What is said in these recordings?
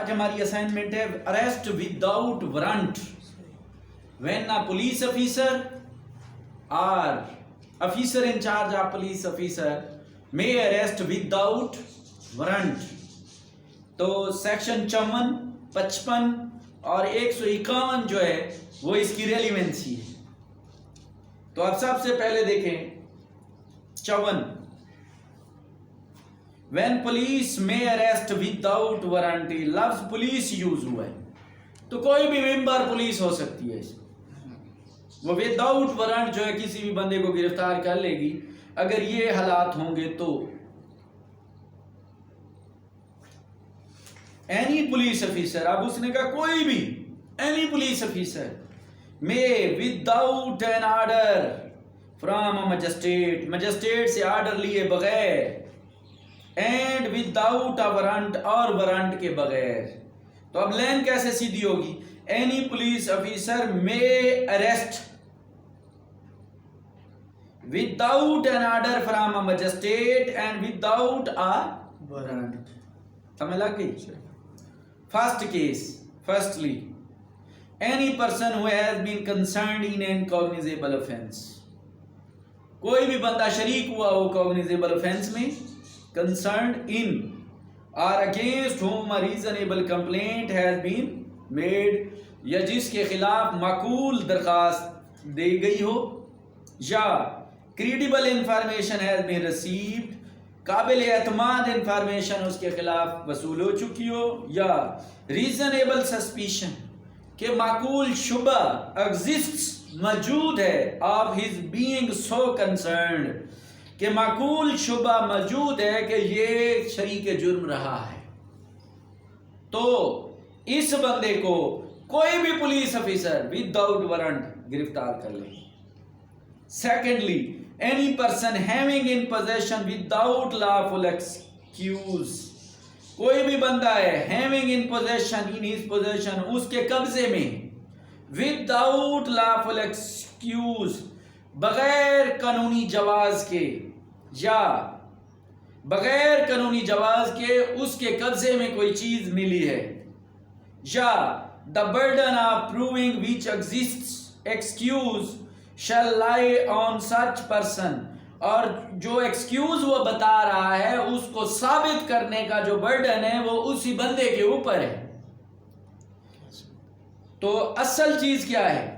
आज हमारी असाइनमेंट है arrest without warrant when a police officer और officer in charge of police officer may arrest without warrant. तो section 54, 55 और 151 जो है वो इसकी रेलिवेंसी है। तो आप सबसे पहले देखें 54, When police may arrest without warrant, लफ्ज पुलिस यूज हुआ है तो कोई भी मेंबर पुलिस हो सकती है। वो विदाउट वारंट जो है किसी भी बंदे को गिरफ्तार कर लेगी अगर ये हालात होंगे तो। एनी पुलिस ऑफिसर, अब उसने कहा कोई भी, any police officer may without an order from a magistrate, magistrate से ऑर्डर लिए बगैर, एंड विदाउट अ वारंट, और वारंट के बगैर। तो अब लाइन कैसे सीधी होगी? Any police officer may arrest without an order from a magistrate and without a warrant. समझ लग गई? First case, firstly any person who has been concerned in an cognizable offence, कोई भी बंदा शरीक हुआ हो कॉग्निजेबल ऑफेंस में, concerned in or against whom a reasonable complaint has been made, या जिसके खिलाफ माकूल दरखास्त दी गई हो, या credible information has been received, काबिल एतमाद इंफॉर्मेशन उसके खिलाफ वसूल हो चुकी हो, या reasonable suspicion के माकूल शुबा exists, मौजूद है, of his being so concerned, कि माकूल शुबा मौजूद है कि ये शरीक जुर्म रहा है, तो इस बंदे को कोई भी पुलिस ऑफिसर विदाउट वारंट गिरफ्तार कर ले। Secondly any person having in possession without lawful excuse, कोई भी बंदा है having in possession, in his possession, उसके कब्जे में, विदाउट लॉफुल एक्सक्यूज, बगैर कानूनी जवाज के, या बगैर कानूनी जवाज के उसके कब्जे में कोई चीज मिली है, या the burden of proving which exists excuse shall lie on such person, और जो एक्सक्यूज वो बता रहा है उसको साबित करने का जो बर्डन है वो उसी बंदे के ऊपर है। तो असल चीज क्या है?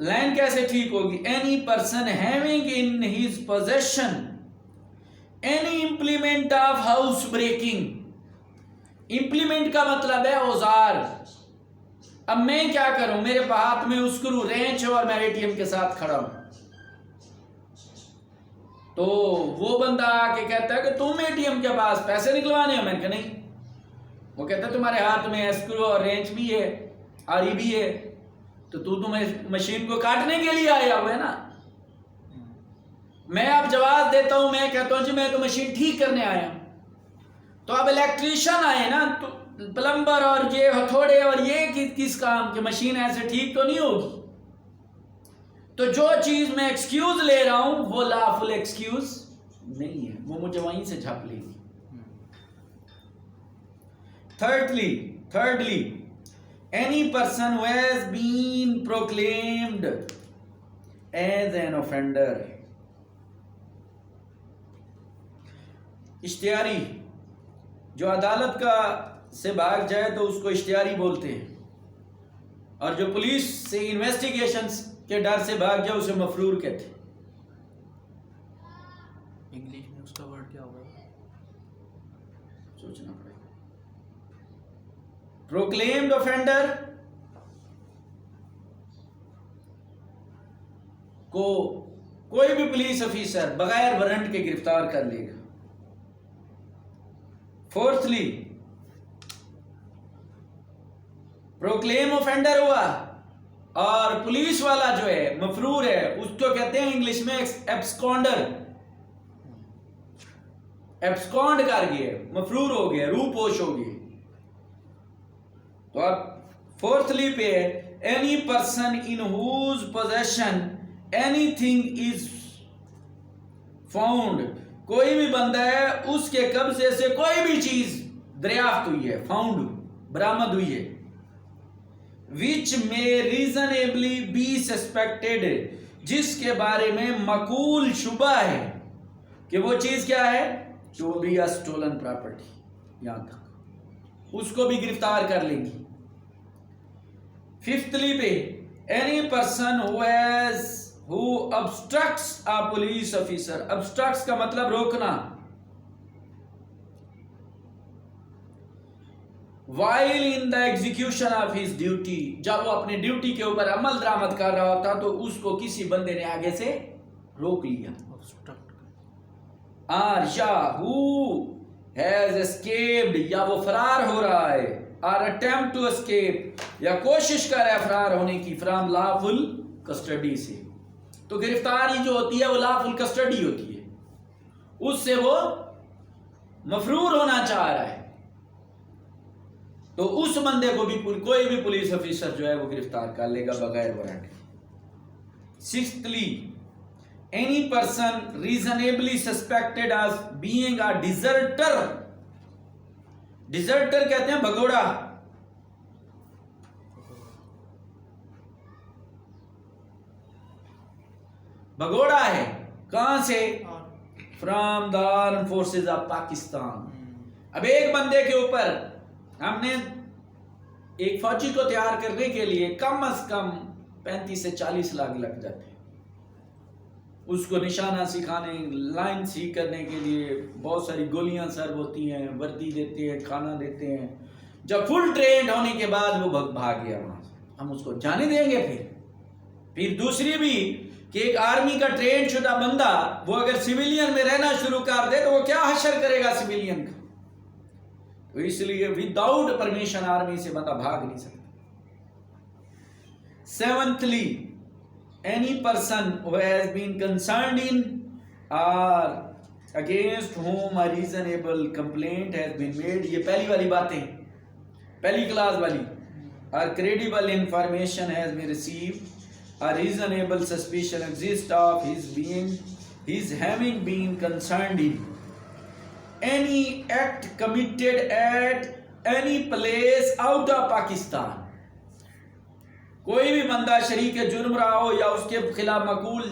लाइन कैसे ठीक होगी? Any person having in his possession any implement of house breaking. Implement का मतलब है औजार। अब मैं क्या करूं, मेरे हाथ में स्क्रू, रेंच और मैं एटीएम के साथ खड़ा हूं, तो वो बंदा आके कहता है कि तुम एटीएम के पास पैसे निकलवाने हो, मैंने कहा नहीं। वो कहता है तुम्हारे हाथ में स्क्रू और रेंच भी है, आरी भी है, तो तू तुम्हें मशीन को काटने के लिए आया हुआ है ना। मैं अब जवाब देता हूं, मैं कहता हूं जी मैं तो मशीन ठीक करने आया हूं। तो अब इलेक्ट्रिशियन आए ना, तो प्लम्बर और ये हथौड़े और ये किस काम के, मशीन ऐसे ठीक तो नहीं होगी। तो जो चीज मैं एक्सक्यूज ले रहा हूं वो लॉफुल एक्सक्यूज नहीं है, वो मुझे वहीं से छाप लेगी। Thirdly any person who has been proclaimed as an offender, इश्तिहारी, जो अदालत का से भाग जाए तो उसको इश्तिहारी बोलते हैं, और जो पुलिस से इन्वेस्टिगेशन के डर से भाग जाए उसे मफरूर कहते हैं। इंग्लिश में उसका वर्ड क्या होगा? सोचना पड़ेगा। प्रोक्लेम्ड ऑफेंडर को कोई भी पुलिस ऑफिसर बगैर वारंट के गिरफ्तार कर लेगा। फोर्थली प्रोक्लेम ऑफेंडर हुआ और पुलिस वाला जो है मफरूर है, उसको कहते हैं इंग्लिश में एब्सकॉन्डर। एब्सकॉन्ड कर गया, मफरूर हो गया, रूपोश हो गया। तो अब फोर्थली पे any person in whose possession anything is found, कोई भी बंदा है उसके कब्जे से कोई भी चीज दरियाफ्त हुई है, फाउंड बरामद हुई है, विच में रीजनेबली बी सस्पेक्टेड, जिसके बारे में मकूल शुबा है कि वो चीज क्या है, जो भी स्टोलन प्रॉपर्टी, यहां तक उसको भी गिरफ्तार कर लेंगी। फिफ्थली पे any person who obstructs a police officer, obstructs का मतलब रोकना, while in the execution of his duty, जब वो अपने ड्यूटी के ऊपर अमल दरामद कर रहा होता तो उसको किसी बंदे ने आगे से रोक लिया। और या who has escaped, या वो फरार हो रहा है, or attempt to escape, या कोशिश कर रहा है फरार होने की, from lawful custody से। तो गिरफ्तारी जो होती है वो lawful custody होती है, उससे वो मफरूर होना चाह रहा है, तो उस बंदे को भी कोई भी पुलिस ऑफिसर जो है वो गिरफ्तार कर लेगा बगैर warrant. Sixthly any person reasonably suspected as being a deserter, deserter कहते हैं भगोड़ा, भगोड़ा है कहां से, from the arm forces of Pakistan. अब एक बंदे के ऊपर हमने एक फौजी को तैयार करने के लिए कम से कम 35 से 40 लाख लग जाते हैं, उसको निशाना सिखाने, लाइन सीख करने के लिए बहुत सारी गोलियां सर्व होती हैं, वर्दी देते हैं, खाना देते हैं। जब फुल ट्रेंड होने के बाद वो भाग गया वहां से, हम उसको जाने देंगे? फिर दूसरी भी कि एक आर्मी का ट्रेंड शुदा बंदा वो अगर सिविलियन में रहना शुरू कर दे तो वो क्या हशर करेगा सिविलियन का, तो इसलिए विदाउट परमिशन आर्मी से बंदा भाग नहीं सकता। Seventhly any person who has been concerned in और against whom a reasonable complaint has been made, ये पहली वाली बातें, पहली क्लास वाली, और credible information has been received, a reasonable suspicion exists of his having been concerned in any act committed at any place out of Pakistan, कोई भी बंदा शरीक जुर्म रहा हो या उसके खिलाफ मकूल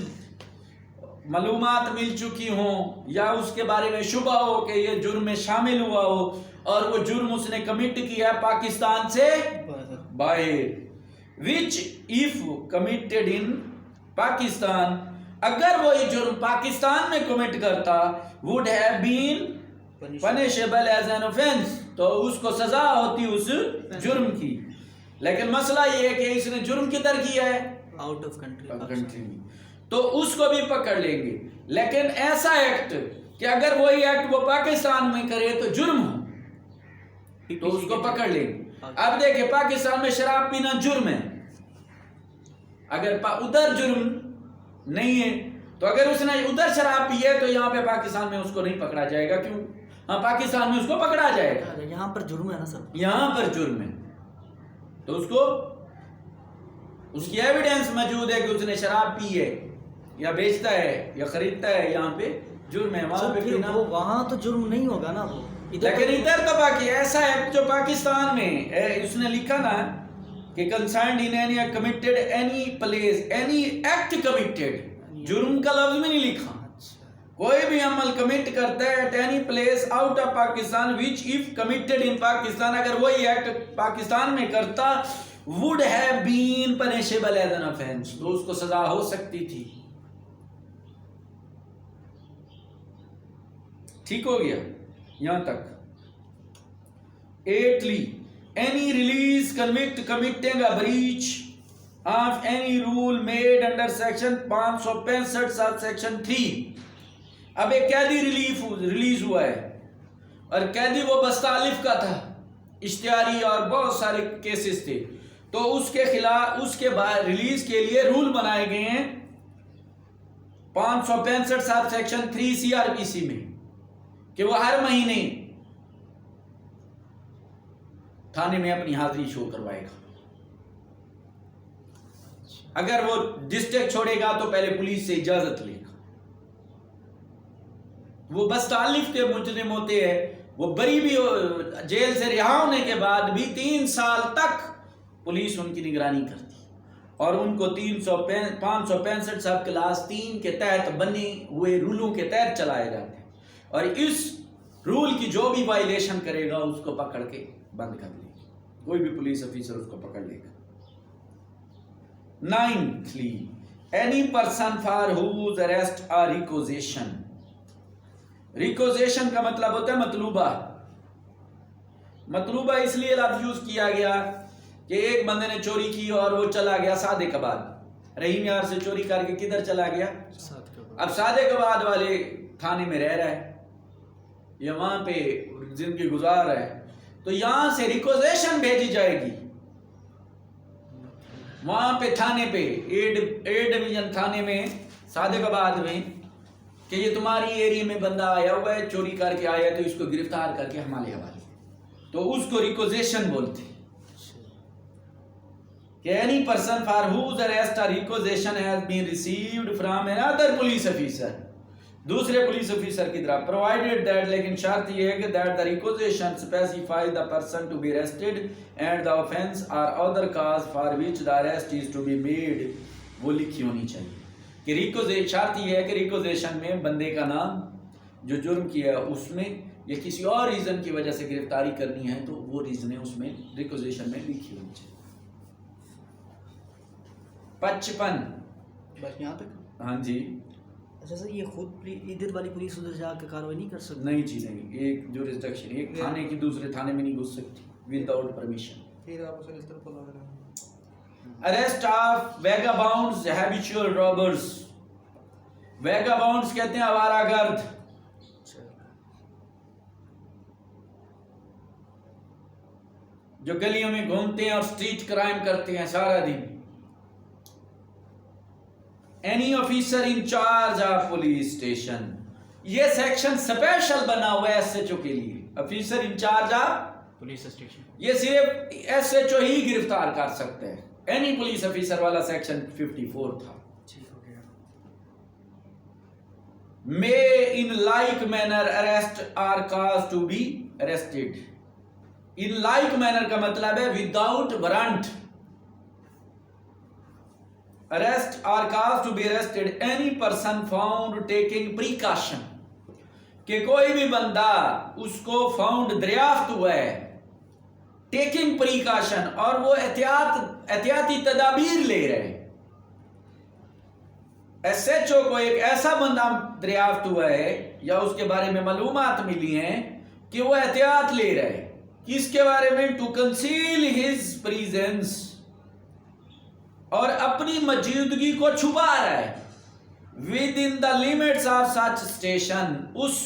मालूमात मिल चुकी हो या उसके बारे में शुबा हो कि ये जुर्म में शामिल हुआ हो और वो जुर्म उसने कमिट किया है पाकिस्तान से बाहर, which if committed in Pakistan, अगर वो ये जुर्म पाकिस्तान में कमिट करता, would have been punishable as an offence, तो उसको सजा होती उस जुर्म की। लेकिन मसला ये है कि इसने जुर्म किधर किया है, आउट ऑफ कंट्री, तो उसको भी पकड़ लेंगे। लेकिन ऐसा एक्ट कि अगर वही एक्ट वो पाकिस्तान में करे तो जुर्म हो, तो उसको पकड़ लेंगे। अब देखिए पाकिस्तान में शराब पीना जुर्म है, अगर उधर जुर्म नहीं है, तो अगर उसने उधर शराब पी है तो यहाँ पे पाकिस्तान में उसको नहीं पकड़ा जाएगा। क्यों? हाँ, पाकिस्तान में उसको पकड़ा जाएगा, यहाँ पर जुर्म है ना सर, यहाँ पर जुर्म है, तो उसको उसकी एविडेंस मौजूद है कि उसने शराब पी है या बेचता है या खरीदता है, यहाँ पे जुर्म है। वहां पे पीना, वहां तो जुर्म नहीं होगा ना वो, लेकिन इधर तो बाकी ऐसा एक्ट जो पाकिस्तान में उसने लिखा ना कि concerned in any committed any place, any act committed, जुर्म का लफ्ज भी नहीं लिखा। कोई भी अमल कमिट करता है at any place out of Pakistan which if committed in Pakistan, अगर वही एक्ट पाकिस्तान में करता, would have been punishable as an offence, तो उसको सजा हो सकती थी। ठीक हो गया यहां तक। Eighthly any release convict committing a breach of any rule made under section 565 sub section 3। अब एक कैदी रिलीज हुआ है और कैदी वो बस्तालिफ का था, इश्तिहारी और बहुत सारे केसेस थे, तो उसके खिलाफ उसके बाद रिलीज के लिए रूल बनाए गए हैं 565 सब सेक्शन 3 CRPC में कि वो हर महीने थाने में अपनी हाजिरी शो करवाएगा। अगर वो डिस्ट्रिक्ट छोड़ेगा तो पहले पुलिस से इजाजत लेगा। वो बस तालिफ के मुजरिम होते हैं वो बरी भी जेल से रिहा होने के बाद भी 3 साल तक पुलिस उनकी निगरानी करती और उनको 565 सब क्लास 3 के तहत बने हुए रूलों के तहत चलाए जाते हैं और इस रूल की जो भी वायलेशन करेगा उसको पकड़ के बंद कर लेगी, कोई भी पुलिस ऑफिसर उसको पकड़ लेगा। 9th, any person for whose arrest or requisition। Requisition का मतलब होता है मतलूबा। मतलूबा इसलिए लफ्ज यूज किया गया कि एक बंदे ने चोरी की और वो चला गया सादे कबाद, रहीम यार से चोरी करके किधर चला गया? अब सादे कबाद वाले थाने में रह रहा है या वहां पे जिंदगी गुजार रहा है, तो यहां से रिक्वेजिशन भेजी जाएगी वहां पे थाने पे ए डिवीजन थाने में सादिकाबाद में कि ये तुम्हारी एरिया में बंदा आया हुआ है, चोरी करके आया, तो इसको गिरफ्तार करके हमारे हवाले, तो उसको रिक्वेजिशन बोलते हैं कि any person for whose arrest और requisition has been received from another police officer, दूसरे पुलिस ऑफिसर की तरफ, प्रोवाइडेड दैट, लेकिन शर्त यह है कि that the requisition specify the person to be arrested and the offence और other cause for which the arrest is to be made, वो लिखी होनी चाहिए कि रिक्वेजिशन, शर्त यह है कि रिक्वेजिशन में बंदे का नाम, जो जुर्म किया है उसमें, या किसी और रीजन की वजह से गिरफ्तारी करनी है तो वो रीजन उसमें रिक्वेजिशन में लिखी होनी चाहिए। 55 बस यहाँ तक। हाँ जी। अच्छा सर, ये खुद इधर वाली पुलिस उधर जाकर कार्रवाई नहीं कर सकती? नहीं जी नहीं, एक जुरिस्डिक्शन, एक थाने की दूसरे थाने में नहीं घुस सकती विदाउट परमिशन। फिर आप उसे इस तरफ बुला रहे हैं। अरेस्ट ऑफ वैगाबाउंड्स हैबिचुअल रॉबर्स, वैगाबाउंड्स कहते हैं आवारागर्द, जो गलियों में घूमते हैं और स्ट्रीट क्राइम करते हैं सारा दिन। Any officer in charge of police station, ये सेक्शन स्पेशल बना हुआ है एसएचओ के लिए, officer in charge of police station, ये सिर्फ एसएचओ ही गिरफ्तार कर सकते हैं, एनी पुलिस ऑफिसर वाला सेक्शन 54 था। ठीक हो गया। May in like manner arrest or cause to be arrested, in like manner का मतलब है without warrant, arrest or cause to be arrested any person found taking precaution, कि कोई भी बंदा उसको फाउंड दरियाफ्त हुआ है टेकिंग प्रिकॉशन, और वो एहतियाती तदाबीर ले रहे हैं। एसएचओ को एक ऐसा बंदा दरियाफ्त हुआ है या उसके बारे में मालूमात मिली हैं कि वो एहतियात ले रहे हैं, किसके बारे में? टू कंसील हिज प्रेजेंस, और अपनी मौजूदगी को छुपा रहा है with in the limits of such station, उस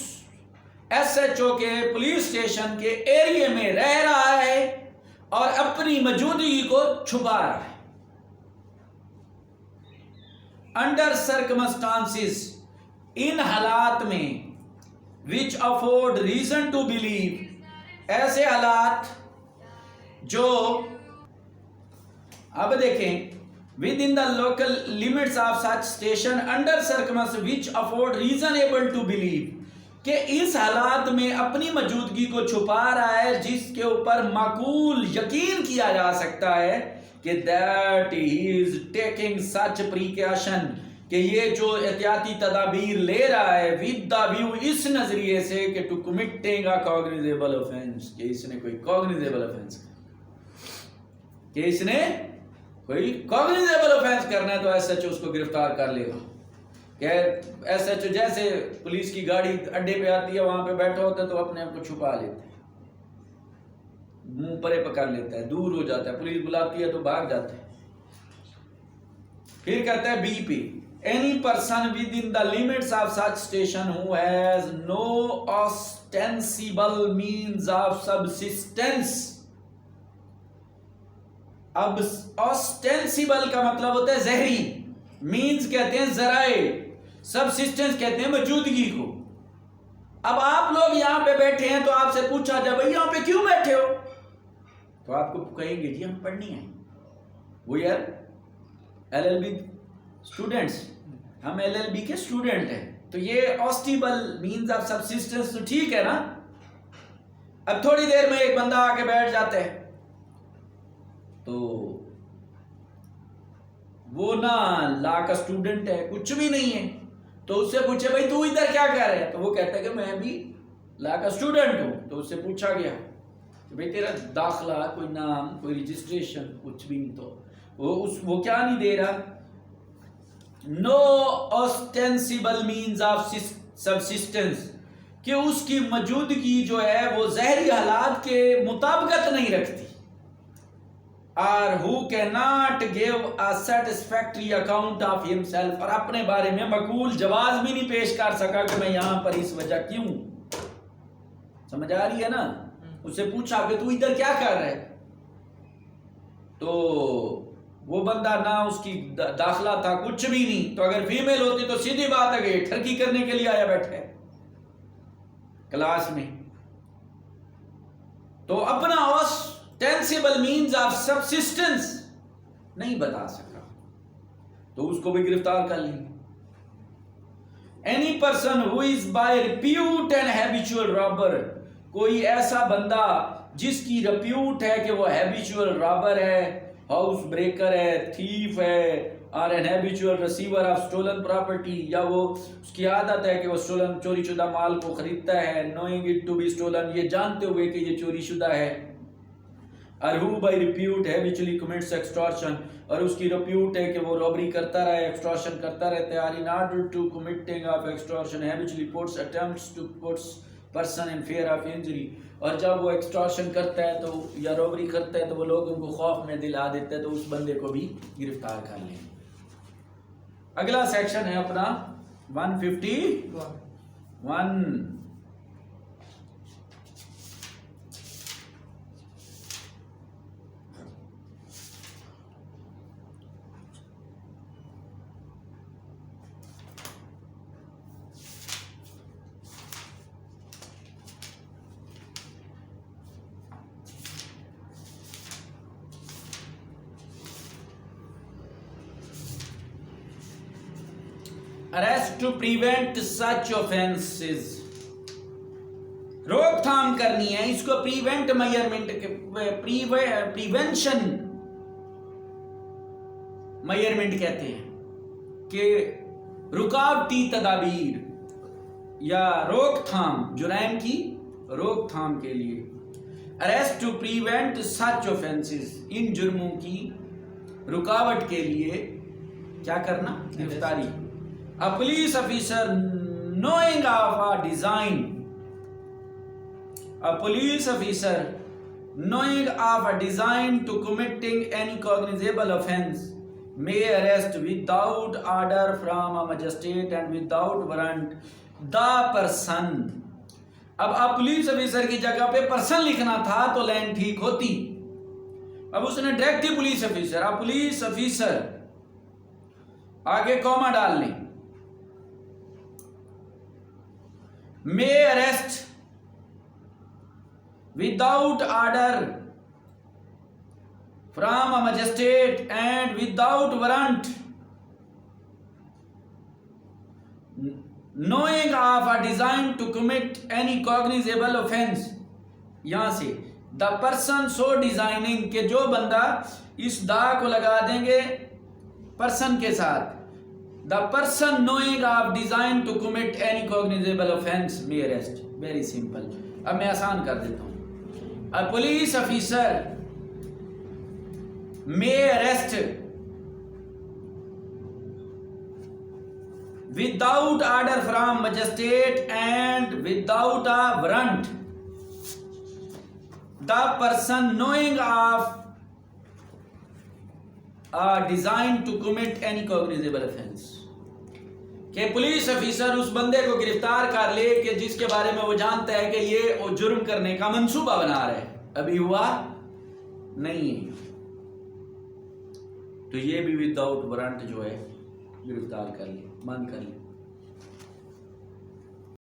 एसएचओ के पुलिस स्टेशन के एरिया में रह रहा है और अपनी मौजूदगी को छुपा रहा है। अंडर सर्कमस्टांसिस, इन हालात में, which afford reason to believe, ऐसे हालात जो, अब देखें, with in the local limits of such station under circumstance which afford reasonable to believe, कि इस हालात में अपनी मौजूदगी को छुपा रहा है जिसके ऊपर माकूल यकीन किया जा सकता है कि that he is taking such precaution, कि ये जो एहतियाती तदाबीर ले रहा है विद द व्यू, इस नजरिए से कि to committing a cognizable offence, कि इसने कोई कॉग्निजेबल ऑफेंस, कि इसने कोई कॉग्निजेबल ऑफेंस करना है तो एसएचओ उसको गिरफ्तार कर लेगा। एसएचओ जैसे पुलिस की गाड़ी अड्डे पे आती है, वहां पे बैठा होता है तो अपने आप को छुपा लेता है, मुंह परे पकड़ लेता है, दूर हो जाता है, पुलिस बुलाती है तो भाग जाता है। फिर कहता है बी पे, any person with in the limits of such station who has no ostensible means of subsistence, अब ऑस्टेंसिबल का मतलब होता है जहरी, मीन्स कहते हैं जराए, सबसिस्टेंस कहते हैं मौजूदगी को। अब आप लोग यहां पे बैठे हैं तो आपसे पूछा जाए भाई यहां पे क्यों बैठे हो, तो आपको कहेंगे जी हम पढ़नी है, वो यार एलएलबी स्टूडेंट्स, हम एलएलबी के स्टूडेंट हैं, तो ये ऑस्टिबल मीन्स ऑफ सबसिस्टेंस तो ठीक है ना, अब थोड़ी देर में एक बंदा आके बैठ जाता है, तो वो ना लॉ का स्टूडेंट है, कुछ भी नहीं है, तो उससे पूछे भाई तू इधर क्या कर रहा है, तो वो कहता है कि मैं भी लॉ का स्टूडेंट हूं। तो उससे पूछा गया कि भाई तेरा दाखिला, कोई नाम, कोई रजिस्ट्रेशन, कुछ भी नहीं। तो वो क्या नहीं दे रहा, no ostensible means of subsistence, कि उसकी मौजूदगी जो है वो ज़हरी हालात के मुताबिकत नहीं रखती। और who can not give a satisfactory account of himself, और अपने बारे में मकबूल जवाब भी नहीं पेश कर सका कि मैं यहां पर इस वजह क्यों। समझ आ रही है ना? उससे पूछा कि तू इधर क्या कर रहा है, तो वो बंदा ना उसकी दाखिला था, कुछ भी नहीं। तो अगर फीमेल होती तो सीधी बात है कि ठरकी करने के लिए आया बैठे क्लास में। तो अपना ऑस्टेंसिबल मीन्स ऑफ सबसिस्टेंस नहीं बता सका, तो उसको भी गिरफ्तार कर लेंगे। Any person who is by repute and habitual robber, कोई ऐसा बंदा जिसकी रिप्यूट है कि वो हैबिचुअल रॉबर है, हाउस ब्रेकर है, थीफ है, और an habitual receiver of stolen property, या वो उसकी आदत है कि वो स्टोलन चोरी शुदा माल को खरीदता है, knowing it to be stolen, ये जानते हुए कि ये चोरी शुदा है। और who by repute habitually commits extortion, और उसकी रिप्यूट है कि वो रॉबरी करता रहा है, एक्सटॉर्शन करता रहता है। In order to committing of extortion habitually puts attempts to puts person in fear of injury, और जब वो एक्सटॉर्शन करता है तो या रॉबरी करता है तो वो लोगों को खौफ में दिला देता है, तो उस बंदे को भी गिरफ्तार कर लें। अगला सेक्शन है अपना 151। Arrest to prevent such offences, रोकथाम करनी है, इसको प्रिवेंट मेजरमेंट प्रिवेंशन मेजरमेंट कहते हैं, कि रुकावटी तदाबीर या रोकथाम, जुर्म की रोकथाम के लिए। Arrest to prevent such offences, इन जुर्मों की रुकावट के लिए क्या करना, गिरफ्तारी। A police officer knowing of a design, a police officer knowing of a design to committing any cognizable offence may arrest without order from a magistrate and without warrant the person। अब आप police officer की जगह पे person लिखना था तो line ठीक होती, अब उसने डायरेक्ट ही पुलिस ऑफिसर, आप पुलिस ऑफिसर आगे कॉमा डाल लें, may arrest without order from a magistrate and without warrant knowing of a design to commit any cognizable offense। यहां से the person so designing, के जो बंदा इस दा को लगा देंगे पर्सन के साथ, the person knowing of design to commit any cognizable offense may arrest। very simple। अब मैं आसान कर देता हूं, a police officer may arrest without order from magistrate and without a warrant the person knowing of a design to commit any cognizable offense, कि police officer उस बंदे को गिरफ्तार कर ले कि जिसके बारे में वो जानता है कि ये जुर्म करने का मंसूबा बना रहा है, अभी हुआ नहीं है, तो ये भी विदाउट वारंट जो है गिरफ्तार कर ले, बंद कर ले।